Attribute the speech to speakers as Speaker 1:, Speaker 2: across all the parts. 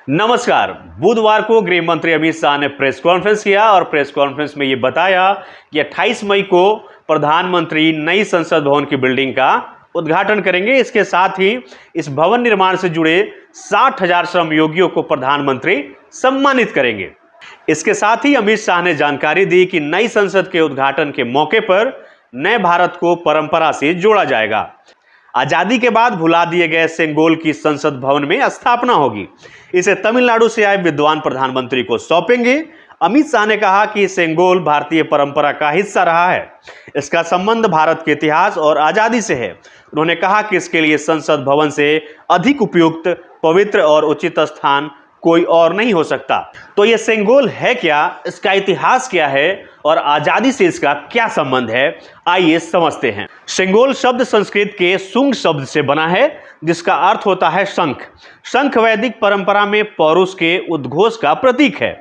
Speaker 1: नमस्कार। बुधवार को गृह मंत्री अमित शाह ने प्रेस कॉन्फ्रेंस किया और प्रेस कॉन्फ्रेंस में ये बताया कि 28 मई को प्रधानमंत्री नई संसद भवन की बिल्डिंग का उद्घाटन करेंगे। इसके साथ ही इस भवन निर्माण से जुड़े 60,000 श्रमयोगियों को प्रधानमंत्री सम्मानित करेंगे। इसके साथ ही अमित शाह ने जानकारी दी कि नई संसद के उद्घाटन के मौके पर नए भारत को परंपरा से जोड़ा जाएगा। आजादी के बाद भुला दिए गए सेंगोल की संसद भवन में स्थापना होगी। इसे तमिलनाडु से आए विद्वान प्रधानमंत्री को सौंपेंगे। अमित शाह ने कहा कि सेंगोल भारतीय परंपरा का हिस्सा रहा है। इसका संबंध भारत के इतिहास और आजादी से है। उन्होंने कहा कि इसके लिए संसद भवन से अधिक उपयुक्त, पवित्र और उचित स्थान कोई और नहीं हो सकता। तो ये सेंगोल है क्या, इसका इतिहास क्या है और आजादी से इसका क्या संबंध है, आइए समझते हैं। सेंगोल शब्द संस्कृत के सुंग शब्द से बना है, जिसका अर्थ होता है शंख। शंख वैदिक परंपरा में पौरुष के उद्घोष का प्रतीक है।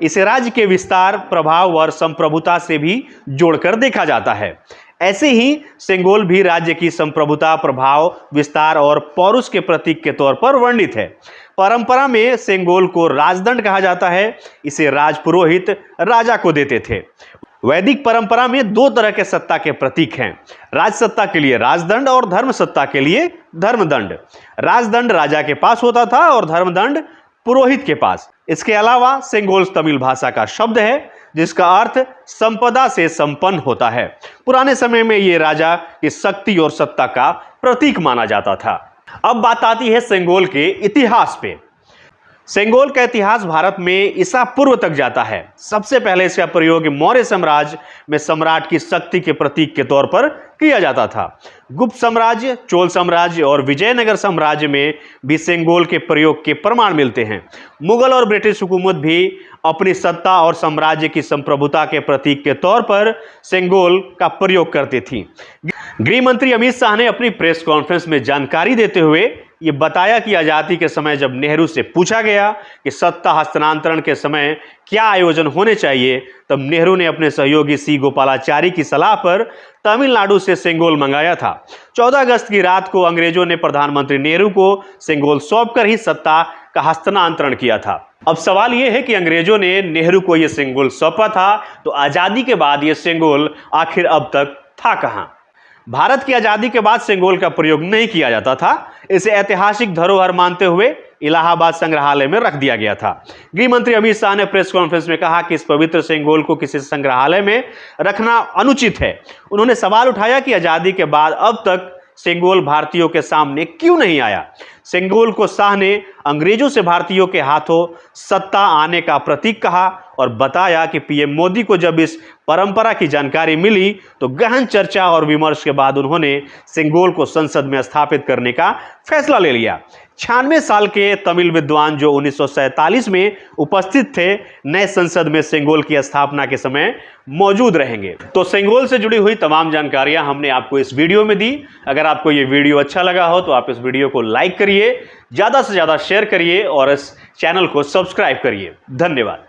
Speaker 1: इसे राज्य के विस्तार, प्रभाव और संप्रभुता से भी जोड़कर देखा जाता है। ऐसे ही सेंगोल भी राज्य की संप्रभुता, प्रभाव, विस्तार और पौरुष के प्रतीक के तौर पर वर्णित है। परंपरा में सेंगोल को राजदंड कहा जाता है। इसे राजपुरोहित राजा को देते थे। वैदिक परंपरा में दो तरह के सत्ता के प्रतीक हैं, राज सत्ता के लिए राजदंड और धर्म सत्ता के लिए धर्मदंड। राजदंड राजा के पास होता था और धर्मदंड पुरोहित के पास। इसके अलावा सेंगोल तमिल भाषा का शब्द है, जिसका अर्थ संपदा से संपन्न होता है। पुराने समय में यह राजा की शक्ति और सत्ता का प्रतीक माना जाता था। अब बात आती है सेंगोल के इतिहास पे। सेंगोल का इतिहास भारत में ईसा पूर्व तक जाता है। सबसे पहले इसका प्रयोग मौर्य साम्राज्य में सम्राट की शक्ति के प्रतीक के तौर पर किया जाता था। गुप्त साम्राज्य, चोल साम्राज्य और विजयनगर साम्राज्य में भी सेंगोल के प्रयोग के प्रमाण मिलते हैं। मुगल और ब्रिटिश हुकूमत भी अपनी सत्ता और साम्राज्य की संप्रभुता के प्रतीक के तौर पर सेंगोल का प्रयोग करती थी। गृह मंत्री अमित शाह ने अपनी प्रेस कॉन्फ्रेंस में जानकारी देते हुए ये बताया कि आजादी के समय जब नेहरू से पूछा गया कि सत्ता हस्तांतरण के समय क्या आयोजन होने चाहिए, तब नेहरू ने अपने सहयोगी सी गोपालाचारी की सलाह पर तमिलनाडु से सेंगोल मंगाया था। 14 अगस्त की रात को अंग्रेजों ने प्रधानमंत्री नेहरू को सेंगोल सौंपकर ही सत्ता का हस्तांतरण किया था। अब सवाल यह है कि अंग्रेजों ने नेहरू को यह सेंगोल सौंपा था, तो आजादी के बाद यह सेंगोल आखिर अब तक था कहां? भारत की आजादी के बाद सेंगोल का प्रयोग नहीं किया जाता था। इसे ऐतिहासिक धरोहर मानते हुए इलाहाबाद संग्रहालय में रख दिया गया था। गृह मंत्री अमित शाह ने प्रेस कॉन्फ्रेंस में कहा कि इस पवित्र सेंगोल को किसी संग्रहालय में रखना अनुचित है। उन्होंने सवाल उठाया कि आजादी के बाद अब तक सेंगोल भारतीयों के सामने क्यों नहीं आया। सेंगोल को शाह ने अंग्रेजों से भारतीयों के हाथों सत्ता आने का प्रतीक कहा और बताया कि पीएम मोदी को जब इस परंपरा की जानकारी मिली तो गहन चर्चा और विमर्श के बाद उन्होंने सेंगोल को संसद में स्थापित करने का फैसला ले लिया। 96 साल के तमिल विद्वान जो 1947 में उपस्थित थे, नए संसद में सेंगोल की स्थापना के समय मौजूद रहेंगे। तो सेंगोल से जुड़ी हुई तमाम जानकारियां हमने आपको इस वीडियो में दी। अगर आपको ये वीडियो अच्छा लगा हो तो आप इस वीडियो को लाइक करिए, ज़्यादा से ज़्यादा शेयर करिए और इस चैनल को सब्सक्राइब करिए। धन्यवाद।